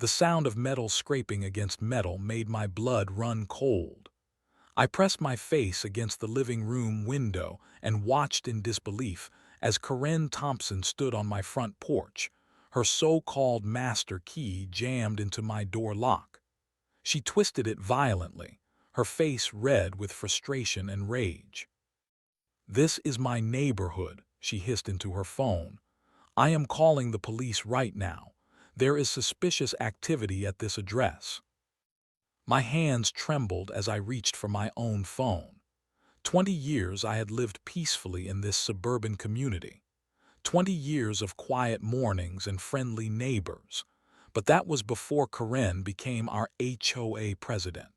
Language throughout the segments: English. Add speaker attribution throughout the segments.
Speaker 1: The sound of metal scraping against metal made my blood run cold. I pressed my face against the living room window and watched in disbelief as Corinne Thompson stood on my front porch, her so-called master key jammed into my door lock. She twisted it violently, her face red with frustration and rage. "This is my neighborhood," she hissed into her phone. "I am calling the police right now. There is suspicious activity at this address." My hands trembled as I reached for my own phone. 20 years I had lived peacefully in this suburban community. 20 years of quiet mornings and friendly neighbors. But that was before Corinne became our HOA president.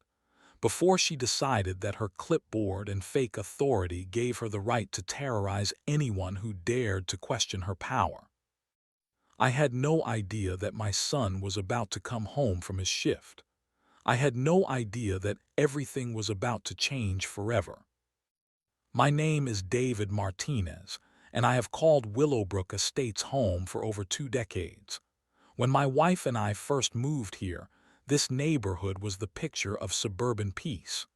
Speaker 1: Before she decided that her clipboard and fake authority gave her the right to terrorize anyone who dared to question her power. I had no idea that my son was about to come home from his shift. I had no idea that everything was about to change forever. My name is David Martinez, and I have called Willowbrook Estates home for over 2 decades. When my wife and I first moved here, this neighborhood was the picture of suburban peace.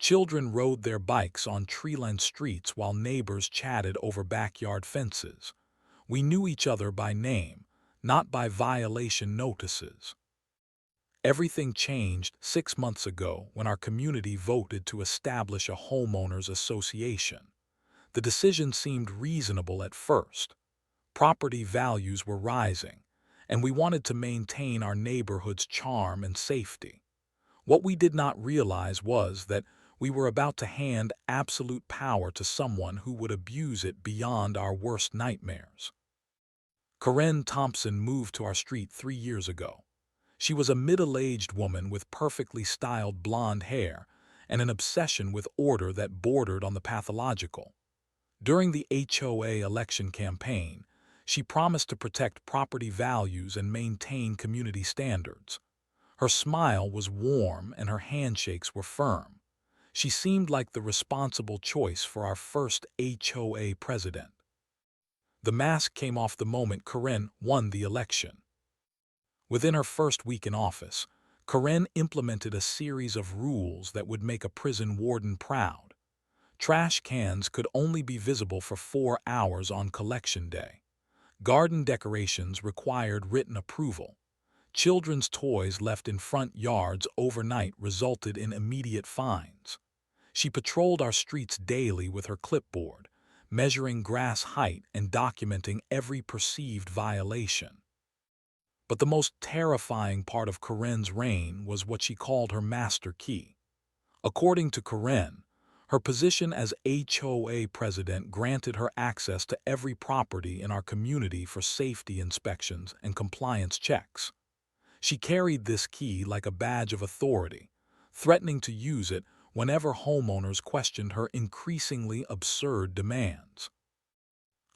Speaker 1: Children rode their bikes on tree-lined streets while neighbors chatted over backyard fences. We knew each other by name, not by violation notices. Everything changed 6 months ago when our community voted to establish a homeowners association. The decision seemed reasonable at first. Property values were rising, and we wanted to maintain our neighborhood's charm and safety. What we did not realize was that we were about to hand absolute power to someone who would abuse it beyond our worst nightmares. Corinne Thompson moved to our street 3 years ago. She was a middle-aged woman with perfectly styled blonde hair and an obsession with order that bordered on the pathological. During the HOA election campaign, she promised to protect property values and maintain community standards. Her smile was warm and her handshakes were firm. She seemed like the responsible choice for our first HOA president. The mask came off the moment Corinne won the election. Within her first week in office, Corinne implemented a series of rules that would make a prison warden proud. Trash cans could only be visible for 4 hours on collection day. Garden decorations required written approval. Children's toys left in front yards overnight resulted in immediate fines. She patrolled our streets daily with her clipboard, measuring grass height and documenting every perceived violation. But the most terrifying part of Corinne's reign was what she called her master key. According to Corinne, her position as HOA president granted her access to every property in our community for safety inspections and compliance checks. She carried this key like a badge of authority, threatening to use it whenever homeowners questioned her increasingly absurd demands.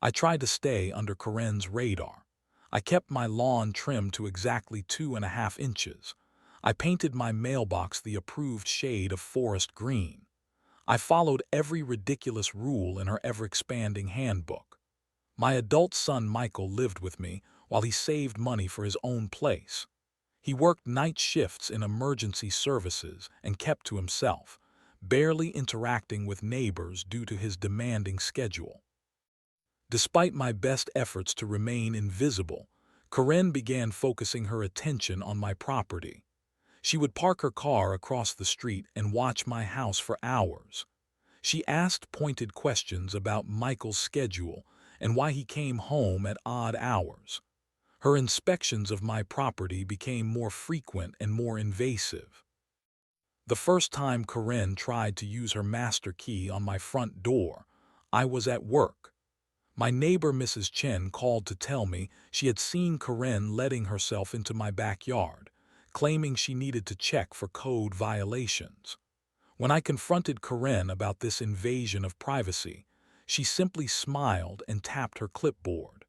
Speaker 1: I tried to stay under Corinne's radar. I kept my lawn trimmed to exactly 2.5 inches. I painted my mailbox the approved shade of forest green. I followed every ridiculous rule in her ever-expanding handbook. My adult son Michael lived with me while he saved money for his own place. He worked night shifts in emergency services and kept to himself, barely interacting with neighbors due to his demanding schedule. Despite my best efforts to remain invisible, Corinne began focusing her attention on my property. She would park her car across the street and watch my house for hours. She asked pointed questions about Michael's schedule and why he came home at odd hours. Her inspections of my property became more frequent and more invasive. The first time Corinne tried to use her master key on my front door, I was at work. My neighbor Mrs. Chen called to tell me she had seen Corinne letting herself into my backyard, claiming she needed to check for code violations. When I confronted Corinne about this invasion of privacy, she simply smiled and tapped her clipboard.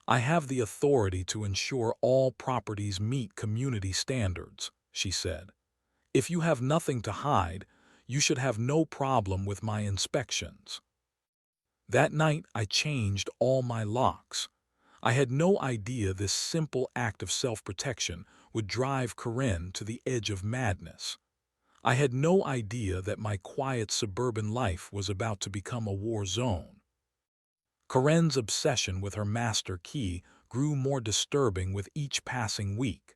Speaker 1: "I have the authority to ensure all properties meet community standards," she said. "If you have nothing to hide, you should have no problem with my inspections." That night, I changed all my locks. I had no idea this simple act of self-protection would drive Corinne to the edge of madness. I had no idea that my quiet suburban life was about to become a war zone. Corinne's obsession with her master key grew more disturbing with each passing week.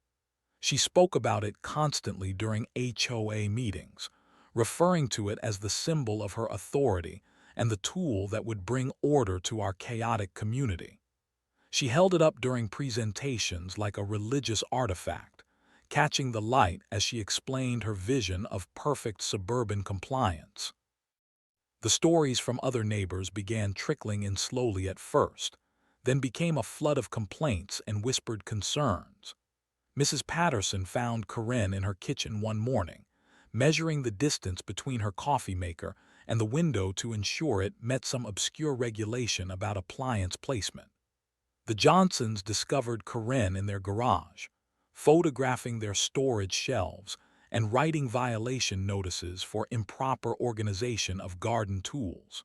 Speaker 1: She spoke about it constantly during HOA meetings, referring to it as the symbol of her authority and the tool that would bring order to our chaotic community. She held it up during presentations like a religious artifact, catching the light as she explained her vision of perfect suburban compliance. The stories from other neighbors began trickling in slowly at first, then became a flood of complaints and whispered concerns. Mrs. Patterson found Corinne in her kitchen one morning, measuring the distance between her coffee maker and the window to ensure it met some obscure regulation about appliance placement. The Johnsons discovered Corinne in their garage, photographing their storage shelves and writing violation notices for improper organization of garden tools.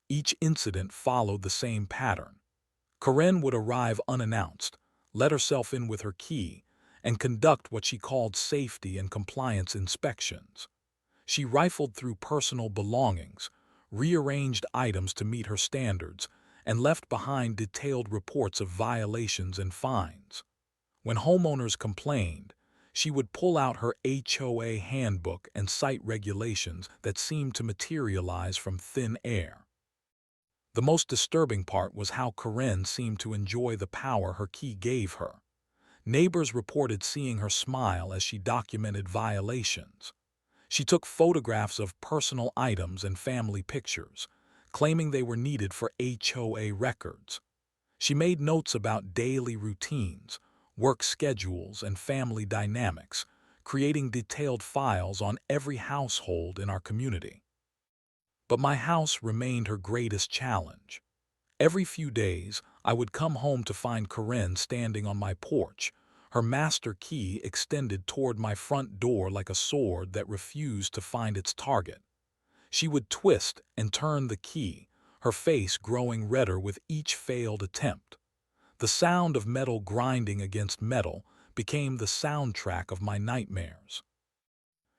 Speaker 1: Each incident followed the same pattern. Corinne would arrive unannounced, let herself in with her key, and conduct what she called safety and compliance inspections. She rifled through personal belongings, rearranged items to meet her standards, and left behind detailed reports of violations and fines. When homeowners complained, she would pull out her HOA handbook and cite regulations that seemed to materialize from thin air. The most disturbing part was how Corinne seemed to enjoy the power her key gave her. Neighbors reported seeing her smile as she documented violations. She took photographs of personal items and family pictures, claiming they were needed for HOA records. She made notes about daily routines, work schedules, and family dynamics, creating detailed files on every household in our community. But my house remained her greatest challenge. Every few days, I would come home to find Corinne standing on my porch, her master key extended toward my front door like a sword that refused to find its target. She would twist and turn the key, her face growing redder with each failed attempt. The sound of metal grinding against metal became the soundtrack of my nightmares.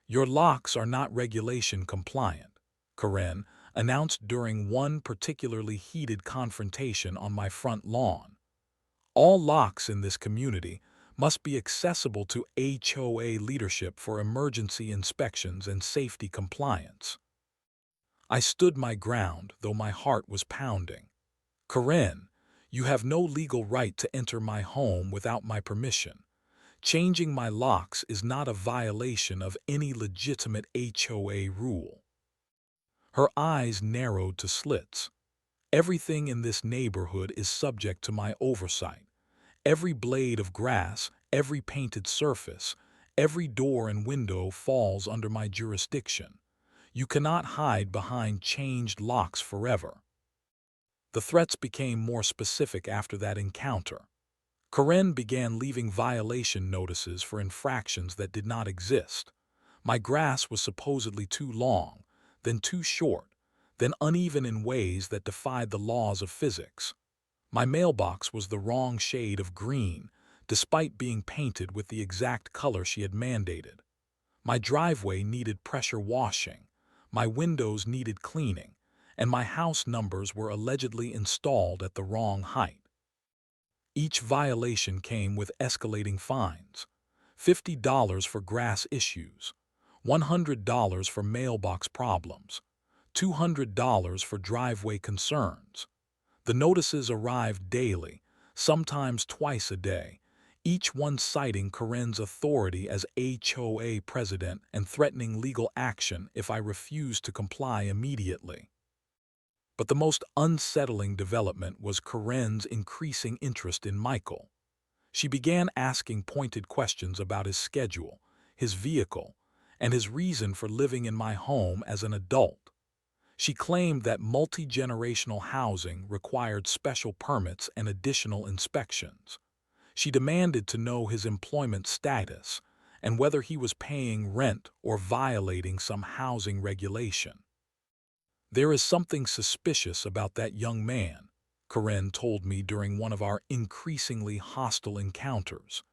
Speaker 1: "Your locks are not regulation compliant," Corinne announced during one particularly heated confrontation on my front lawn. "All locks in this community must be accessible to HOA leadership for emergency inspections and safety compliance." I stood my ground, though my heart was pounding. "Corinne, you have no legal right to enter my home without my permission. Changing my locks is not a violation of any legitimate HOA rule." Her eyes narrowed to slits. "Everything in this neighborhood is subject to my oversight. Every blade of grass, every painted surface, every door and window falls under my jurisdiction. You cannot hide behind changed locks forever." The threats became more specific after that encounter. Corinne began leaving violation notices for infractions that did not exist. My grass was supposedly too long, then too short, then uneven in ways that defied the laws of physics. My mailbox was the wrong shade of green, despite being painted with the exact color she had mandated. My driveway needed pressure washing, my windows needed cleaning, and my house numbers were allegedly installed at the wrong height. Each violation came with escalating fines: $50 for grass issues, $100 for mailbox problems, $200 for driveway concerns. The notices arrived daily, sometimes twice a day, each one citing Corinne's authority as HOA president and threatening legal action if I refused to comply immediately. But the most unsettling development was Corinne's increasing interest in Michael. She began asking pointed questions about his schedule, his vehicle, and his reason for living in my home as an adult. She claimed that multi-generational housing required special permits and additional inspections. She demanded to know his employment status and whether he was paying rent or violating some housing regulation. "There is something suspicious about that young man," Karen told me during one of our increasingly hostile encounters.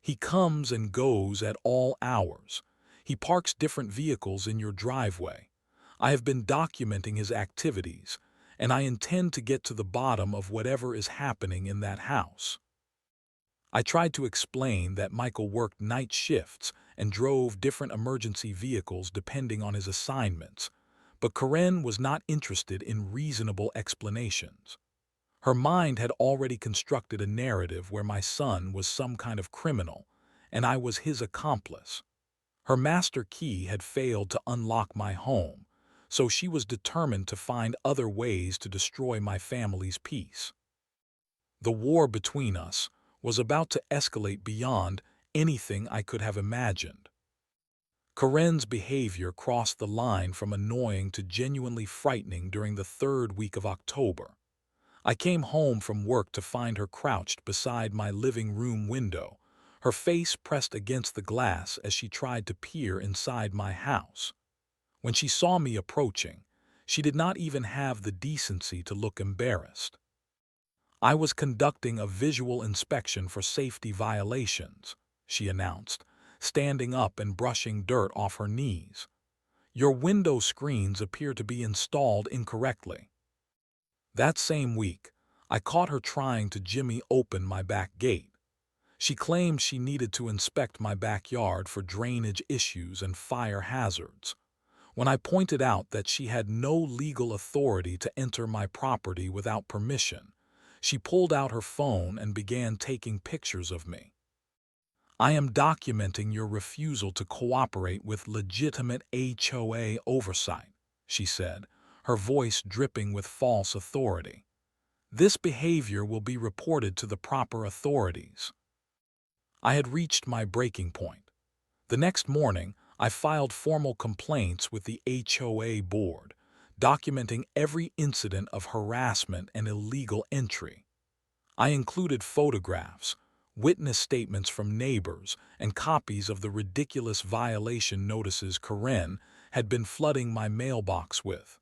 Speaker 1: He comes and goes at all hours. He parks different vehicles in your driveway. I have been documenting his activities, and I intend to get to the bottom of whatever is happening in that house. I tried to explain that Michael worked night shifts and drove different emergency vehicles depending on his assignments, but Karen was not interested in reasonable explanations. Her mind had already constructed a narrative where my son was some kind of criminal, and I was his accomplice. Her master key had failed to unlock my home, so she was determined to find other ways to destroy my family's peace. The war between us was about to escalate beyond anything I could have imagined. Karen's behavior crossed the line from annoying to genuinely frightening during the third week of October. I came home from work to find her crouched beside my living room window, her face pressed against the glass as she tried to peer inside my house. When she saw me approaching, she did not even have the decency to look embarrassed. "I was conducting a visual inspection for safety violations," she announced, standing up and brushing dirt off her knees. "Your window screens appear to be installed incorrectly." That same week, I caught her trying to jimmy open my back gate. She claimed she needed to inspect my backyard for drainage issues and fire hazards. When I pointed out that she had no legal authority to enter my property without permission, she pulled out her phone and began taking pictures of me. "I am documenting your refusal to cooperate with legitimate HOA oversight," she said, her voice dripping with false authority. "This behavior will be reported to the proper authorities." I had reached my breaking point. The next morning, I filed formal complaints with the HOA board, documenting every incident of harassment and illegal entry. I included photographs, witness statements from neighbors, and copies of the ridiculous violation notices Karen had been flooding my mailbox with.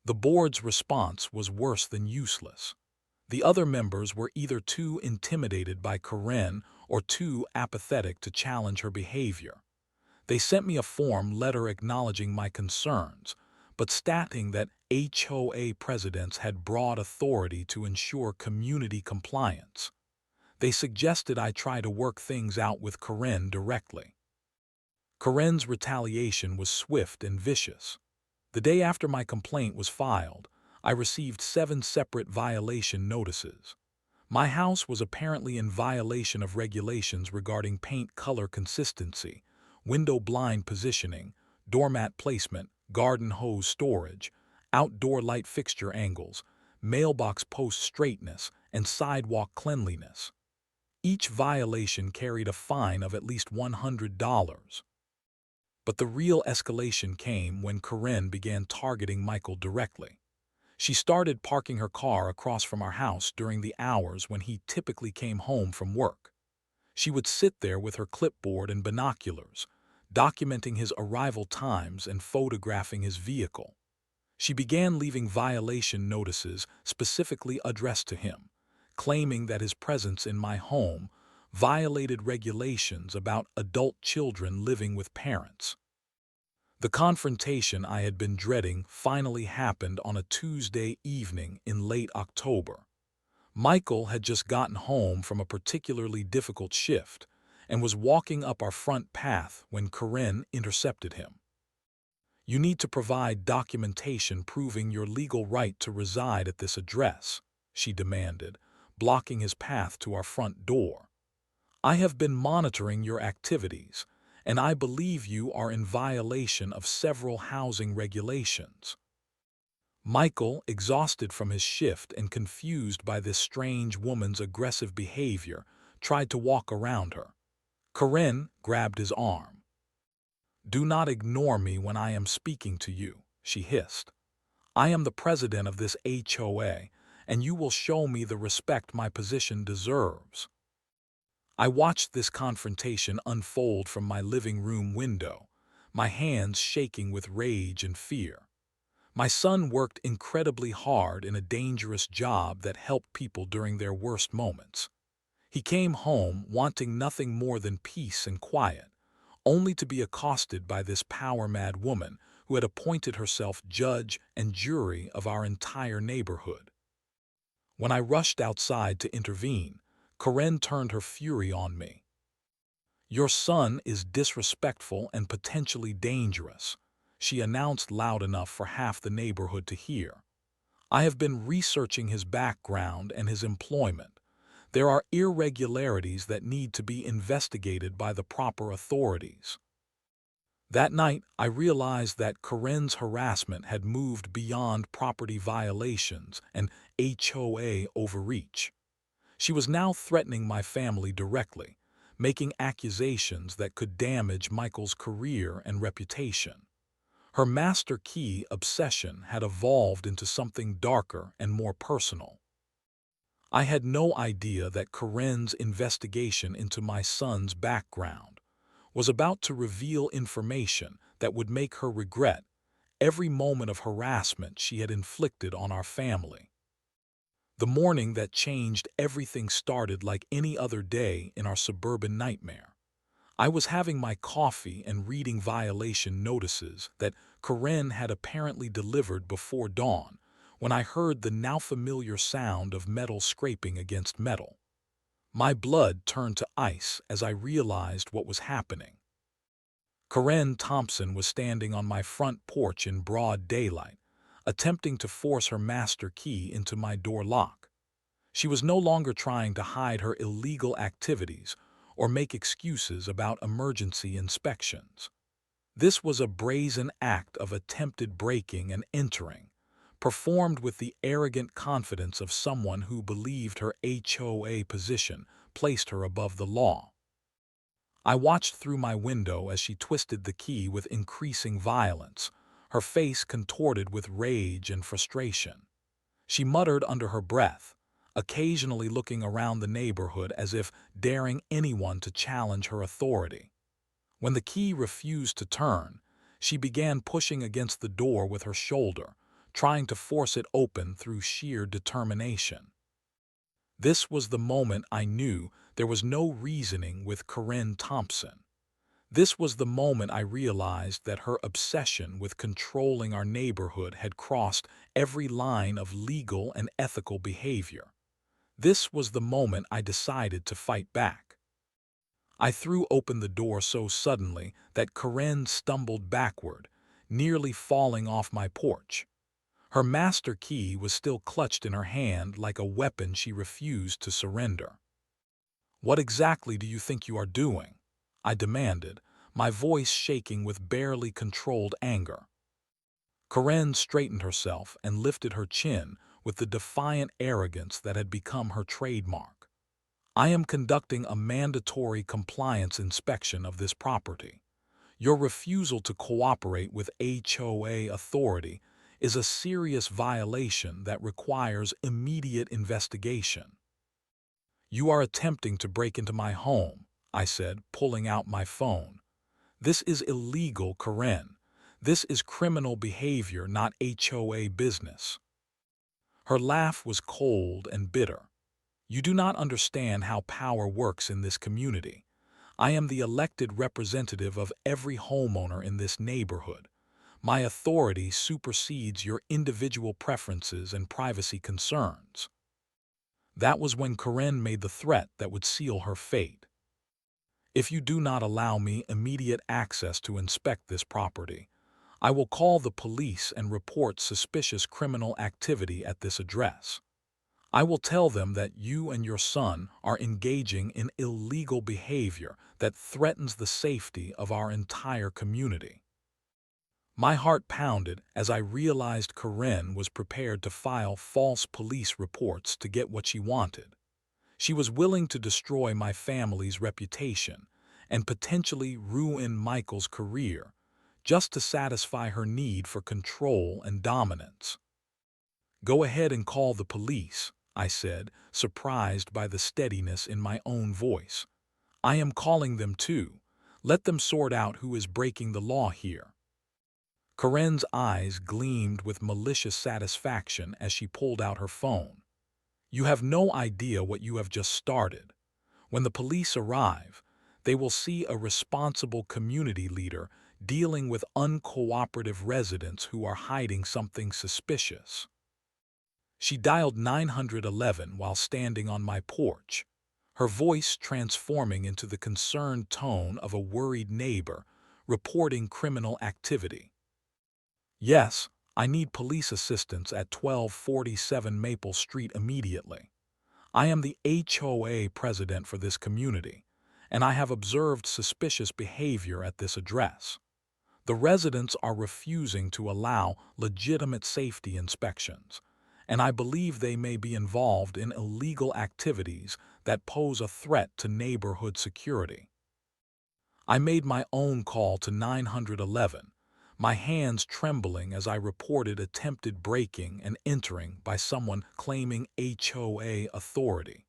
Speaker 1: The board's response was worse than useless. The other members were either too intimidated by Karen or too apathetic to challenge her behavior. They sent me a form letter acknowledging my concerns, but stating that HOA presidents had broad authority to ensure community compliance. They suggested I try to work things out with Karen directly. Karen's retaliation was swift and vicious. The day after my complaint was filed, I received 7 separate violation notices. My house was apparently in violation of regulations regarding paint color consistency, window blind positioning, doormat placement, garden hose storage, outdoor light fixture angles, mailbox post straightness, and sidewalk cleanliness. Each violation carried a fine of at least $100. But the real escalation came when Karen began targeting Michael directly. She started parking her car across from our house during the hours when he typically came home from work. She would sit there with her clipboard and binoculars, documenting his arrival times and photographing his vehicle. She began leaving violation notices specifically addressed to him, claiming that his presence in my home violated regulations about adult children living with parents. The confrontation I had been dreading finally happened on a Tuesday evening in late October. Michael had just gotten home from a particularly difficult shift and was walking up our front path when Karen intercepted him. "You need to provide documentation proving your legal right to reside at this address," she demanded, blocking his path to our front door. "I have been monitoring your activities, and I believe you are in violation of several housing regulations." Michael, exhausted from his shift and confused by this strange woman's aggressive behavior, tried to walk around her. Karen grabbed his arm. "Do not ignore me when I am speaking to you," she hissed. "I am the president of this HOA, and you will show me the respect my position deserves." I watched this confrontation unfold from my living room window, my hands shaking with rage and fear. My son worked incredibly hard in a dangerous job that helped people during their worst moments. He came home wanting nothing more than peace and quiet, only to be accosted by this power-mad woman who had appointed herself judge and jury of our entire neighborhood. When I rushed outside to intervene, Karen turned her fury on me. "Your son is disrespectful and potentially dangerous," she announced loud enough for half the neighborhood to hear. "I have been researching his background and his employment. There are irregularities that need to be investigated by the proper authorities." That night, I realized that Karen's harassment had moved beyond property violations and HOA overreach. She was now threatening my family directly, making accusations that could damage Michael's career and reputation. Her master key obsession had evolved into something darker and more personal. I had no idea that Karen's investigation into my son's background was about to reveal information that would make her regret every moment of harassment she had inflicted on our family. The morning that changed everything started like any other day in our suburban nightmare. I was having my coffee and reading violation notices that Karen had apparently delivered before dawn when I heard the now familiar sound of metal scraping against metal. My blood turned to ice as I realized what was happening. Karen Thompson was standing on my front porch in broad daylight, attempting to force her master key into my door lock. She was no longer trying to hide her illegal activities or make excuses about emergency inspections. This was a brazen act of attempted breaking and entering, performed with the arrogant confidence of someone who believed her HOA position placed her above the law. I watched through my window as she twisted the key with increasing violence, her face contorted with rage and frustration. She muttered under her breath, occasionally looking around the neighborhood as if daring anyone to challenge her authority. When the key refused to turn, she began pushing against the door with her shoulder, trying to force it open through sheer determination. This was the moment I knew there was no reasoning with Karen Thompson. This was the moment I realized that her obsession with controlling our neighborhood had crossed every line of legal and ethical behavior. This was the moment I decided to fight back. I threw open the door so suddenly that Karen stumbled backward, nearly falling off my porch. Her master key was still clutched in her hand like a weapon she refused to surrender. "What exactly do you think you are doing?" I demanded, my voice shaking with barely controlled anger. Karen straightened herself and lifted her chin with the defiant arrogance that had become her trademark. "I am conducting a mandatory compliance inspection of this property. Your refusal to cooperate with HOA authority is a serious violation that requires immediate investigation." "You are attempting to break into my home," I said, pulling out my phone. "This is illegal, Karen. This is criminal behavior, not HOA business." Her laugh was cold and bitter. "You do not understand how power works in this community. I am the elected representative of every homeowner in this neighborhood. My authority supersedes your individual preferences and privacy concerns." That was when Karen made the threat that would seal her fate. "If you do not allow me immediate access to inspect this property, I will call the police and report suspicious criminal activity at this address. I will tell them that you and your son are engaging in illegal behavior that threatens the safety of our entire community." My heart pounded as I realized Karen was prepared to file false police reports to get what she wanted. She was willing to destroy my family's reputation and potentially ruin Michael's career just to satisfy her need for control and dominance. "Go ahead and call the police," I said, surprised by the steadiness in my own voice. "I am calling them too. Let them sort out who is breaking the law here." Corinne's eyes gleamed with malicious satisfaction as she pulled out her phone. You have no idea what you have just started. When the police arrive, they will see a responsible community leader dealing with uncooperative residents who are hiding something suspicious. She dialed 911 while standing on my porch, her voice transforming into the concerned tone of a worried neighbor reporting criminal activity. Yes, I need police assistance at 1247 Maple Street immediately. I am the HOA president for this community, and I have observed suspicious behavior at this address. The residents are refusing to allow legitimate safety inspections, and I believe they may be involved in illegal activities that pose a threat to neighborhood security. I made my own call to 911, my hands trembling as I reported attempted breaking and entering by someone claiming HOA authority.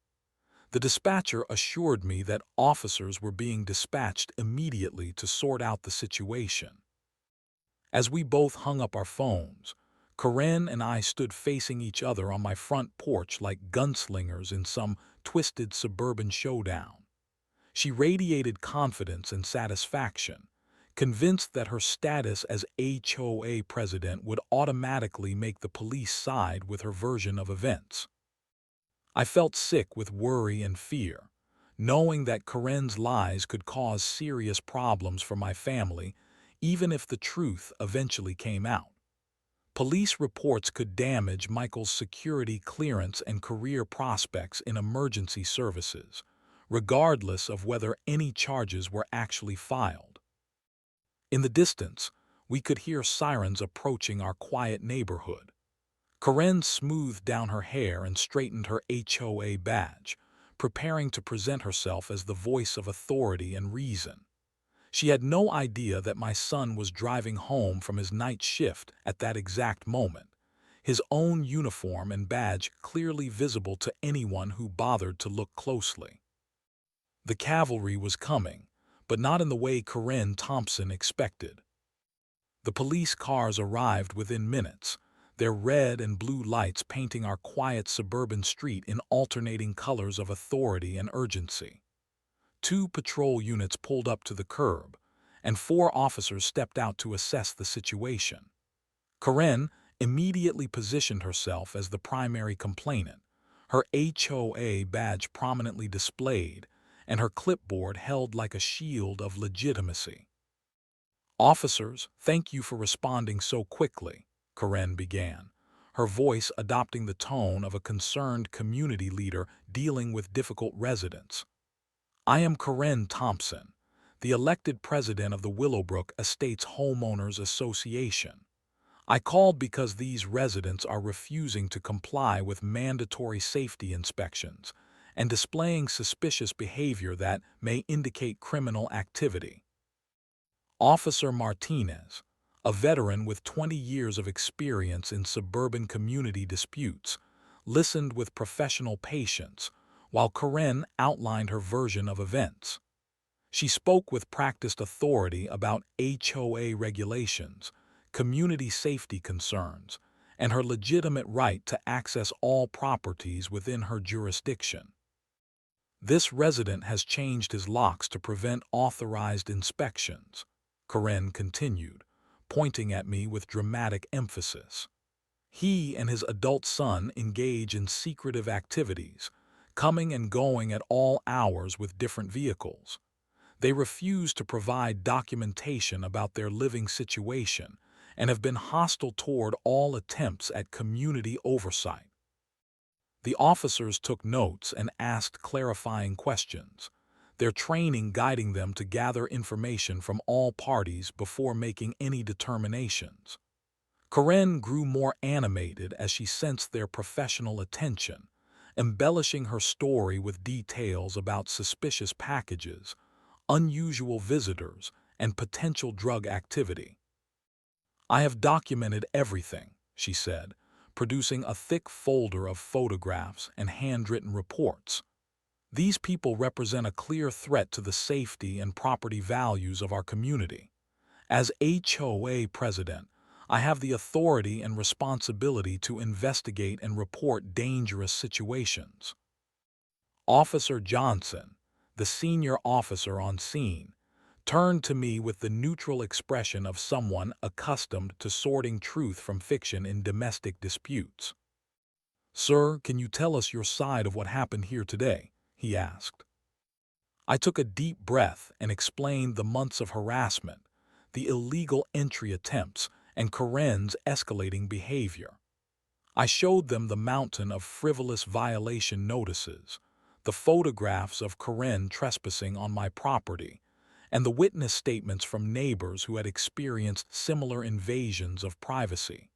Speaker 1: The dispatcher assured me that officers were being dispatched immediately to sort out the situation. As we both hung up our phones, Corinne and I stood facing each other on my front porch like gunslingers in some twisted suburban showdown. She radiated confidence and satisfaction, convinced that her status as HOA president would automatically make the police side with her version of events. I felt sick with worry and fear, knowing that Corinne's lies could cause serious problems for my family, even if the truth eventually came out. Police reports could damage Michael's security clearance and career prospects in emergency services, regardless of whether any charges were actually filed. In the distance, we could hear sirens approaching our quiet neighborhood. Corinne smoothed down her hair and straightened her HOA badge, preparing to present herself as the voice of authority and reason. She had no idea that my son was driving home from his night shift at that exact moment, his own uniform and badge clearly visible to anyone who bothered to look closely. The cavalry was coming, but not in the way Corinne Thompson expected. The police cars arrived within minutes, their red and blue lights painting our quiet suburban street in alternating colors of authority and urgency. 2 patrol units pulled up to the curb, and 4 officers stepped out to assess the situation. Corinne immediately positioned herself as the primary complainant, her HOA badge prominently displayed, and her clipboard held like a shield of legitimacy. "Officers, thank you for responding so quickly," Corinne began, her voice adopting the tone of a concerned community leader dealing with difficult residents. "I am Corinne Thompson, the elected president of the Willowbrook Estates Homeowners Association. I called because these residents are refusing to comply with mandatory safety inspections and displaying suspicious behavior that may indicate criminal activity." Officer Martinez, a veteran with 20 years of experience in suburban community disputes, listened with professional patience while Corinne outlined her version of events. She spoke with practiced authority about HOA regulations, community safety concerns, and her legitimate right to access all properties within her jurisdiction. "This resident has changed his locks to prevent authorized inspections," Corinne continued, pointing at me with dramatic emphasis. "He and his adult son engage in secretive activities, coming and going at all hours with different vehicles. They refuse to provide documentation about their living situation and have been hostile toward all attempts at community oversight." The officers took notes and asked clarifying questions, their training guiding them to gather information from all parties before making any determinations. Corinne grew more animated as she sensed their professional attention, embellishing her story with details about suspicious packages, unusual visitors, and potential drug activity. "I have documented everything," she said, producing a thick folder of photographs and handwritten reports. "These people represent a clear threat to the safety and property values of our community. As HOA president, I have the authority and responsibility to investigate and report dangerous situations. Officer Johnson, the senior officer on scene, turned to me with the neutral expression of someone accustomed to sorting truth from fiction in domestic disputes. "Sir, can you tell us your side of what happened here today?" he asked. I took a deep breath and explained the months of harassment, the illegal entry attempts, and Karen's escalating behavior. I showed them the mountain of frivolous violation notices, the photographs of Karen trespassing on my property, and the witness statements from neighbors who had experienced similar invasions of privacy.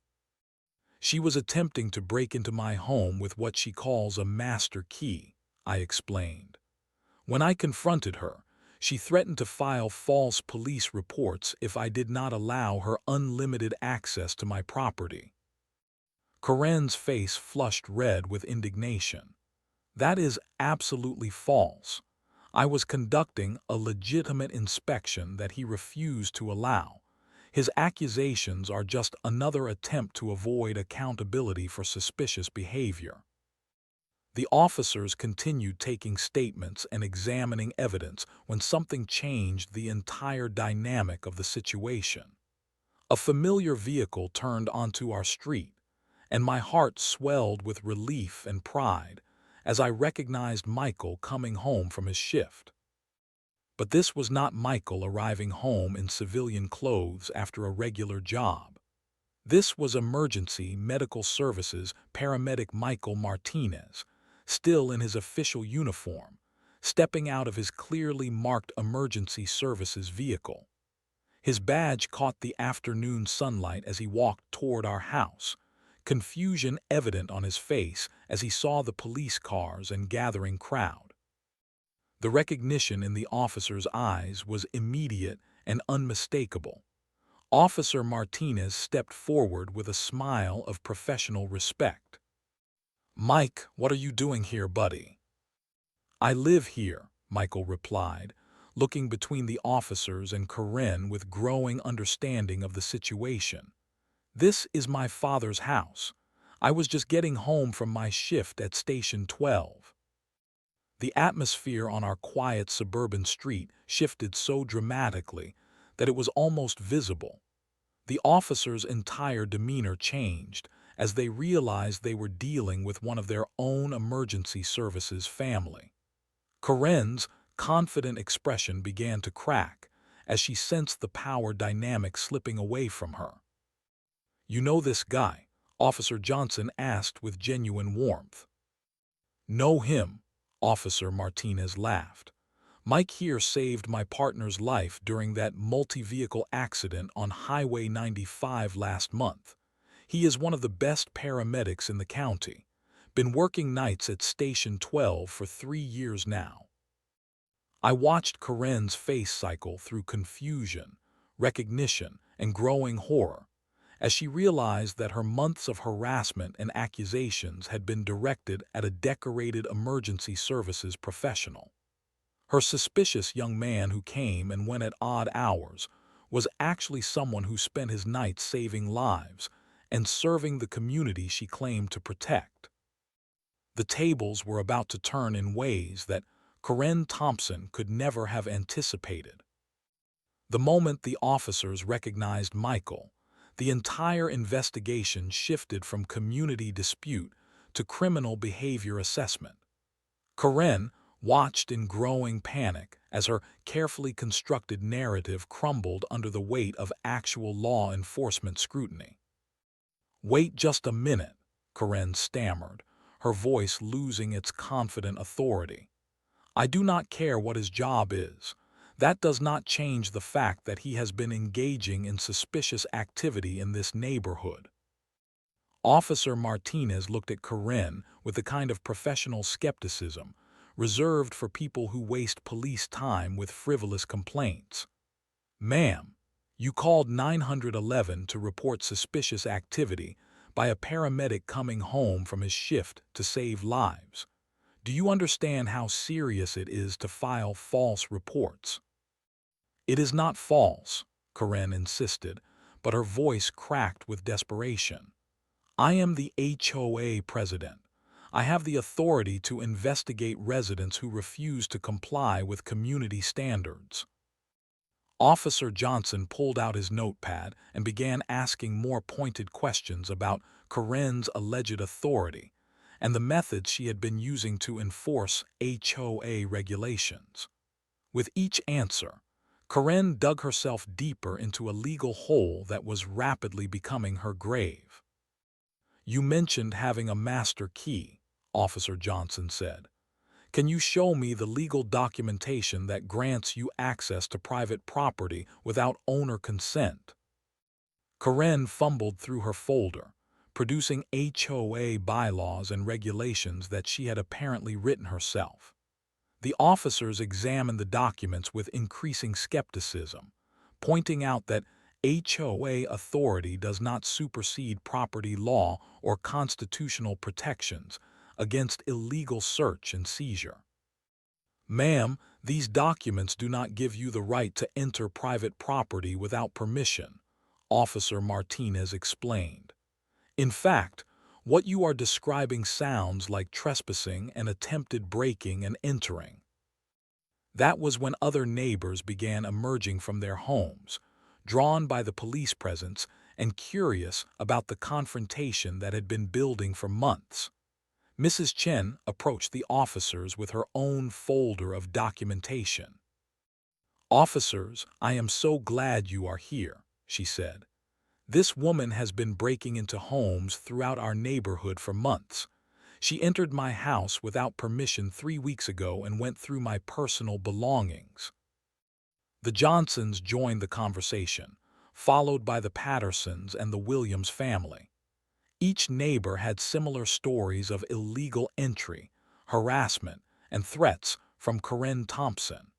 Speaker 1: She was attempting to break into my home with what she calls a master key, I explained. When I confronted her, she threatened to file false police reports if I did not allow her unlimited access to my property. Karen's face flushed red with indignation. "That is absolutely false. I was conducting a legitimate inspection that he refused to allow. His accusations are just another attempt to avoid accountability for suspicious behavior." The officers continued taking statements and examining evidence when something changed the entire dynamic of the situation. A familiar vehicle turned onto our street, and my heart swelled with relief and pride as I recognized Michael coming home from his shift. But this was not Michael arriving home in civilian clothes after a regular job. This was emergency medical services paramedic Michael Martinez, still in his official uniform, stepping out of his clearly marked emergency services vehicle. His badge caught the afternoon sunlight as he walked toward our house, confusion evident on his face as he saw the police cars and gathering crowd. The recognition in the officer's eyes was immediate and unmistakable. Officer Martinez stepped forward with a smile of professional respect. "Mike, what are you doing here, buddy?" "I live here," Michael replied, looking between the officers and Karen with growing understanding of the situation. "This is my father's house. I was just getting home from my shift at Station 12. The atmosphere on our quiet suburban street shifted so dramatically that it was almost visible. The officers' entire demeanor changed as they realized they were dealing with one of their own emergency services family. Karen's confident expression began to crack as she sensed the power dynamic slipping away from her. "You know this guy?" Officer Johnson asked with genuine warmth. "Know him," Officer Martinez laughed. "Mike here saved my partner's life during that multi-vehicle accident on Highway 95 last month. He is one of the best paramedics in the county. Been working nights at Station 12 for 3 years now." I watched Karen's face cycle through confusion, recognition, and growing horror as she realized that her months of harassment and accusations had been directed at a decorated emergency services professional. Her suspicious young man who came and went at odd hours was actually someone who spent his nights saving lives and serving the community she claimed to protect. The tables were about to turn in ways that Karen Thompson could never have anticipated. The moment the officers recognized Michael, the entire investigation shifted from community dispute to criminal behavior assessment. Karen watched in growing panic as her carefully constructed narrative crumbled under the weight of actual law enforcement scrutiny. "Wait just a minute," Karen stammered, her voice losing its confident authority. "I do not care what his job is. That does not change the fact that he has been engaging in suspicious activity in this neighborhood." Officer Martinez looked at Karen with the kind of professional skepticism reserved for people who waste police time with frivolous complaints. "Ma'am, you called 911 to report suspicious activity by a paramedic coming home from his shift to save lives. Do you understand how serious it is to file false reports?" "It is not false," Karen insisted, but her voice cracked with desperation. "I am the HOA president. I have the authority to investigate residents who refuse to comply with community standards." Officer Johnson pulled out his notepad and began asking more pointed questions about Corinne's alleged authority and the methods she had been using to enforce HOA regulations. With each answer, Corinne dug herself deeper into a legal hole that was rapidly becoming her grave. "You mentioned having a master key," Officer Johnson said. "Can you show me the legal documentation that grants you access to private property without owner consent?" Corinne fumbled through her folder, producing HOA bylaws and regulations that she had apparently written herself. The officers examined the documents with increasing skepticism, pointing out that HOA authority does not supersede property law or constitutional protections against illegal search and seizure. "Ma'am, these documents do not give you the right to enter private property without permission," Officer Martinez explained. "In fact, what you are describing sounds like trespassing and attempted breaking and entering." That was when other neighbors began emerging from their homes, drawn by the police presence and curious about the confrontation that had been building for months. Mrs. Chen approached the officers with her own folder of documentation. "Officers, I am so glad you are here," she said. "This woman has been breaking into homes throughout our neighborhood for months. She entered my house without permission 3 weeks ago and went through my personal belongings." The Johnsons joined the conversation, followed by the Pattersons and the Williams family. Each neighbor had similar stories of illegal entry, harassment, and threats from Corinne Thompson.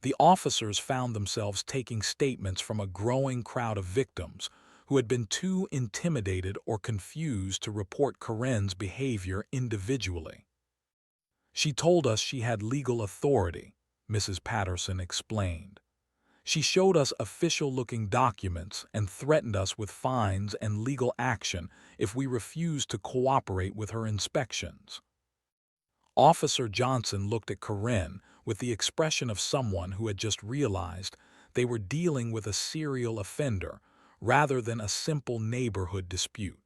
Speaker 1: The officers found themselves taking statements from a growing crowd of victims who had been too intimidated or confused to report Corinne's behavior individually. "She told us she had legal authority," Mrs. Patterson explained. "She showed us official-looking documents and threatened us with fines and legal action if we refused to cooperate with her inspections." Officer Johnson looked at Corinne with the expression of someone who had just realized they were dealing with a serial offender rather than a simple neighborhood dispute.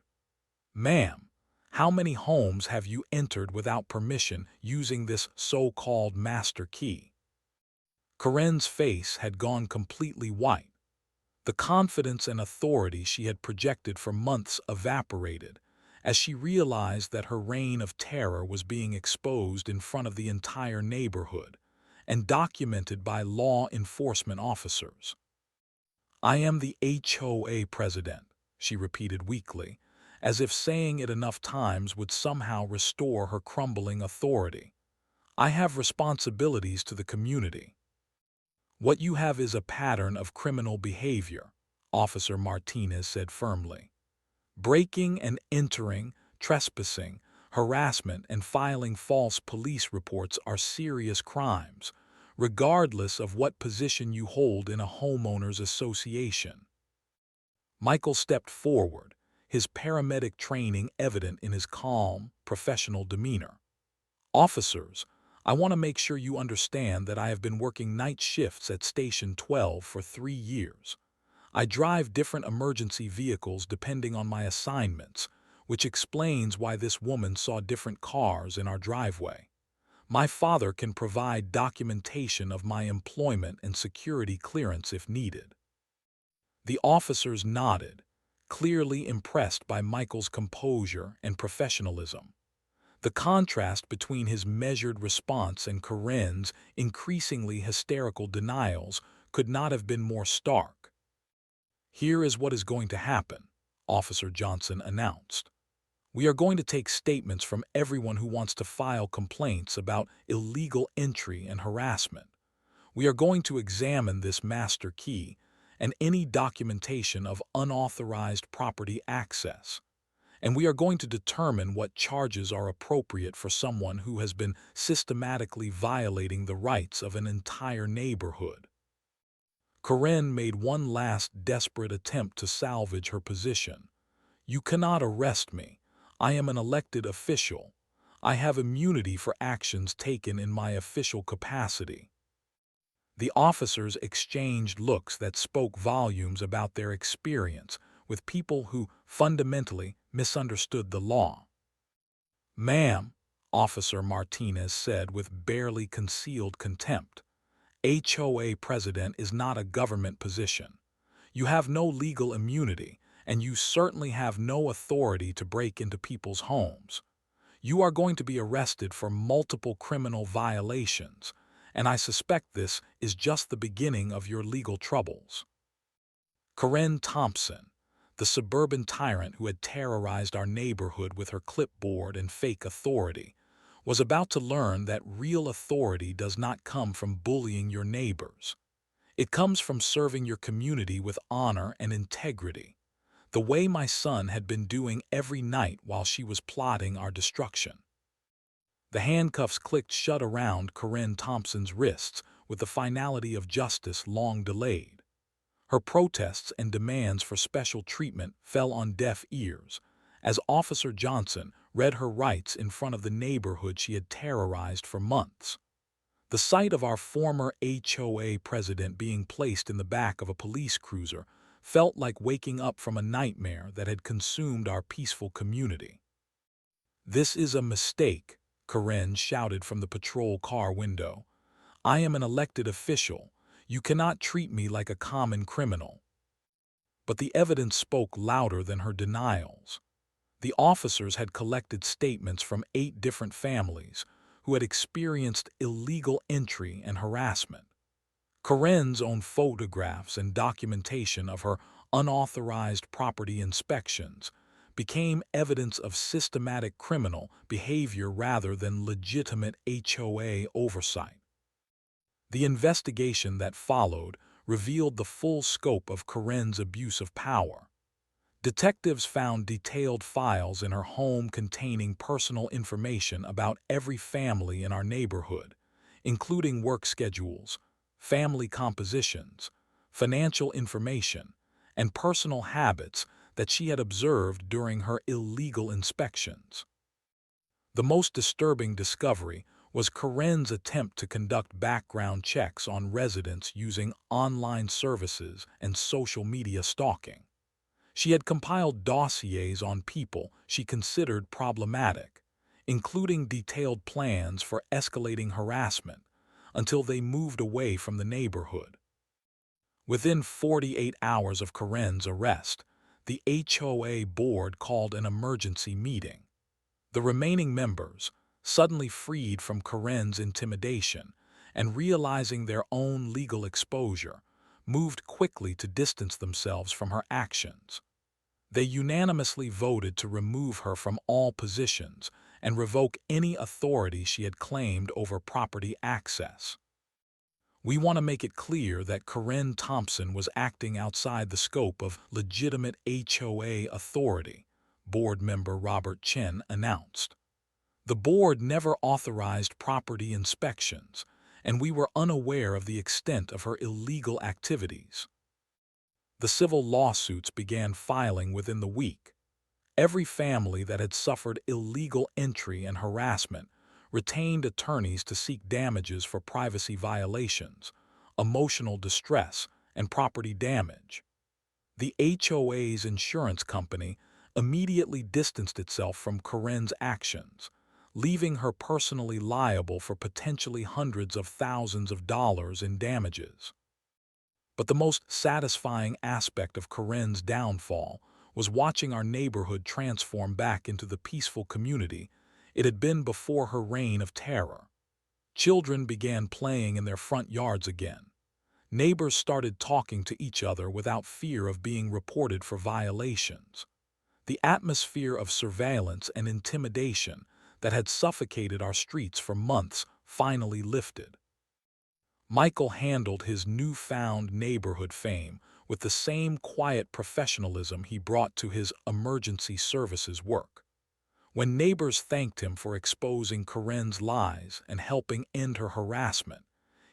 Speaker 1: "Ma'am, how many homes have you entered without permission using this so-called master key?" Corinne's face had gone completely white. The confidence and authority she had projected for months evaporated as she realized that her reign of terror was being exposed in front of the entire neighborhood and documented by law enforcement officers. "I am the HOA president," she repeated weakly, as if saying it enough times would somehow restore her crumbling authority. "I have responsibilities to the community." "What you have is a pattern of criminal behavior," Officer Martinez said firmly. "Breaking and entering, trespassing, harassment, and filing false police reports are serious crimes, regardless of what position you hold in a homeowners association." Michael stepped forward, his paramedic training evident in his calm, professional demeanor. "Officers, I want to make sure you understand that I have been working night shifts at Station 12 for 3 years. I drive different emergency vehicles depending on my assignments, which explains why this woman saw different cars in our driveway. My father can provide documentation of my employment and security clearance if needed." The officers nodded, clearly impressed by Michael's composure and professionalism. The contrast between his measured response and Corinne's increasingly hysterical denials could not have been more stark. "Here is what is going to happen," Officer Johnson announced. "We are going to take statements from everyone who wants to file complaints about illegal entry and harassment. We are going to examine this master key and any documentation of unauthorized property access. And we are going to determine what charges are appropriate for someone who has been systematically violating the rights of an entire neighborhood." Corinne made one last desperate attempt to salvage her position. "You cannot arrest me. I am an elected official. I have immunity for actions taken in my official capacity." The officers exchanged looks that spoke volumes about their experience with people who fundamentally misunderstood the law. "Ma'am," Officer Martinez said with barely concealed contempt, "HOA president is not a government position. You have no legal immunity, and you certainly have no authority to break into people's homes. You are going to be arrested for multiple criminal violations, and I suspect this is just the beginning of your legal troubles." Corinne Thompson, the suburban tyrant who had terrorized our neighborhood with her clipboard and fake authority, was about to learn that real authority does not come from bullying your neighbors. It comes from serving your community with honor and integrity, the way my son had been doing every night while she was plotting our destruction. The handcuffs clicked shut around Corinne Thompson's wrists with the finality of justice long delayed. Her protests and demands for special treatment fell on deaf ears as Officer Johnson read her rights in front of the neighborhood she had terrorized for months. The sight of our former HOA president being placed in the back of a police cruiser felt like waking up from a nightmare that had consumed our peaceful community. "This is a mistake," Corinne shouted from the patrol car window. "I am an elected official. You cannot treat me like a common criminal." But the evidence spoke louder than her denials. The officers had collected statements from 8 different families who had experienced illegal entry and harassment. Corinne's own photographs and documentation of her unauthorized property inspections became evidence of systematic criminal behavior rather than legitimate HOA oversight. The investigation that followed revealed the full scope of Corinne's abuse of power. Detectives found detailed files in her home containing personal information about every family in our neighborhood, including work schedules, family compositions, financial information, and personal habits that she had observed during her illegal inspections. The most disturbing discovery was Corinne's attempt to conduct background checks on residents using online services and social media stalking. She had compiled dossiers on people she considered problematic, including detailed plans for escalating harassment until they moved away from the neighborhood. Within 48 hours of Corinne's arrest, the HOA board called an emergency meeting. The remaining members, suddenly freed from Corinne's intimidation and realizing their own legal exposure, moved quickly to distance themselves from her actions. They unanimously voted to remove her from all positions and revoke any authority she had claimed over property access. "We want to make it clear that Corinne Thompson was acting outside the scope of legitimate HOA authority," board member Robert Chen announced. "The board never authorized property inspections, and we were unaware of the extent of her illegal activities." The civil lawsuits began filing within the week. Every family that had suffered illegal entry and harassment retained attorneys to seek damages for privacy violations, emotional distress, and property damage. The HOA's insurance company immediately distanced itself from Corinne's actions, leaving her personally liable for potentially hundreds of thousands of dollars in damages. But the most satisfying aspect of Corinne's downfall was watching our neighborhood transform back into the peaceful community it had been before her reign of terror. Children began playing in their front yards again. Neighbors started talking to each other without fear of being reported for violations. The atmosphere of surveillance and intimidation that had suffocated our streets for months finally lifted. Michael handled his newfound neighborhood fame with the same quiet professionalism he brought to his emergency services work. When neighbors thanked him for exposing Corinne's lies and helping end her harassment,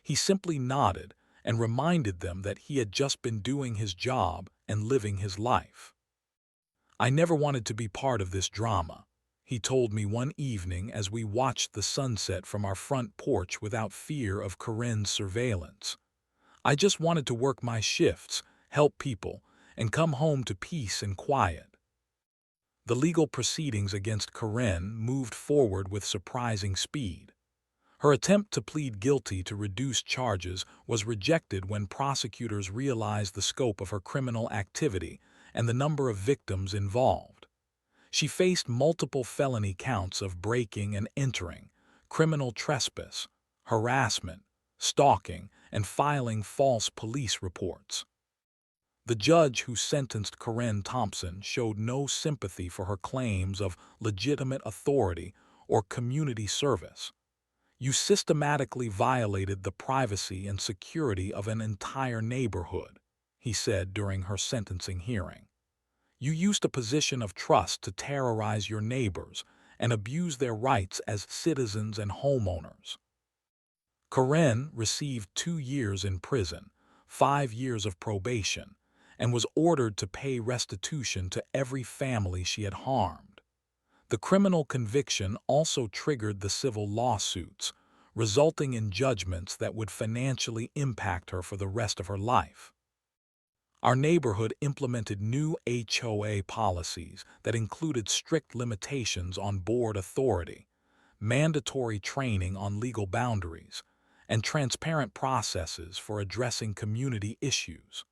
Speaker 1: he simply nodded and reminded them that he had just been doing his job and living his life. "I never wanted to be part of this drama," he told me one evening as we watched the sunset from our front porch without fear of Corinne's surveillance. "I just wanted to work my shifts, help people, and come home to peace and quiet." The legal proceedings against Corinne moved forward with surprising speed. Her attempt to plead guilty to reduced charges was rejected when prosecutors realized the scope of her criminal activity and the number of victims involved. She faced multiple felony counts of breaking and entering, criminal trespass, harassment, stalking, and filing false police reports. The judge who sentenced Corinne Thompson showed no sympathy for her claims of legitimate authority or community service. "You systematically violated the privacy and security of an entire neighborhood," he said during her sentencing hearing. "You used a position of trust to terrorize your neighbors and abuse their rights as citizens and homeowners." Corinne received 2 years in prison, 5 years of probation, and was ordered to pay restitution to every family she had harmed. The criminal conviction also triggered the civil lawsuits, resulting in judgments that would financially impact her for the rest of her life. Our neighborhood implemented new HOA policies that included strict limitations on board authority, mandatory training on legal boundaries, and transparent processes for addressing community issues.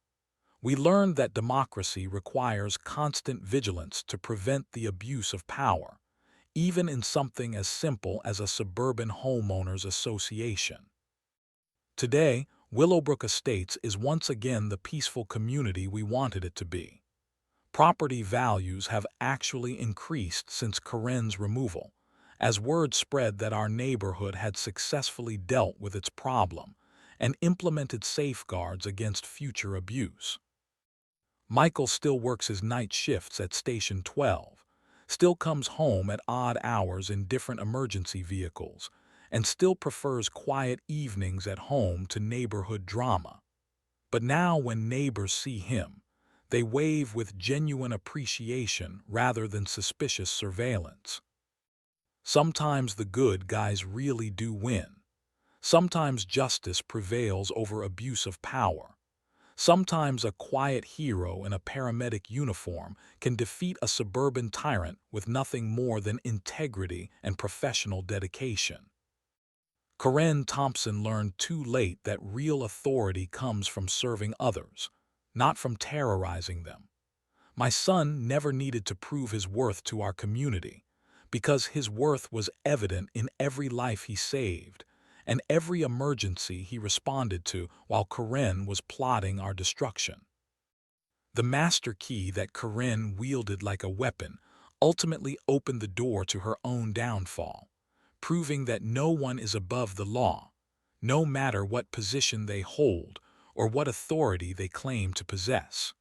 Speaker 1: We learned that democracy requires constant vigilance to prevent the abuse of power, even in something as simple as a suburban homeowners association. Today, Willowbrook Estates is once again the peaceful community we wanted it to be. Property values have actually increased since Corinne's removal, as word spread that our neighborhood had successfully dealt with its problem and implemented safeguards against future abuse. Michael still works his night shifts at Station 12, still comes home at odd hours in different emergency vehicles, and still prefers quiet evenings at home to neighborhood drama. But now when neighbors see him, they wave with genuine appreciation rather than suspicious surveillance. Sometimes the good guys really do win. Sometimes justice prevails over abuse of power. Sometimes a quiet hero in a paramedic uniform can defeat a suburban tyrant with nothing more than integrity and professional dedication. Corinne Thompson learned too late that real authority comes from serving others, not from terrorizing them. My son never needed to prove his worth to our community, because his worth was evident in every life he saved and every emergency he responded to while Corinne was plotting our destruction. The master key that Corinne wielded like a weapon ultimately opened the door to her own downfall, proving that no one is above the law, no matter what position they hold or what authority they claim to possess.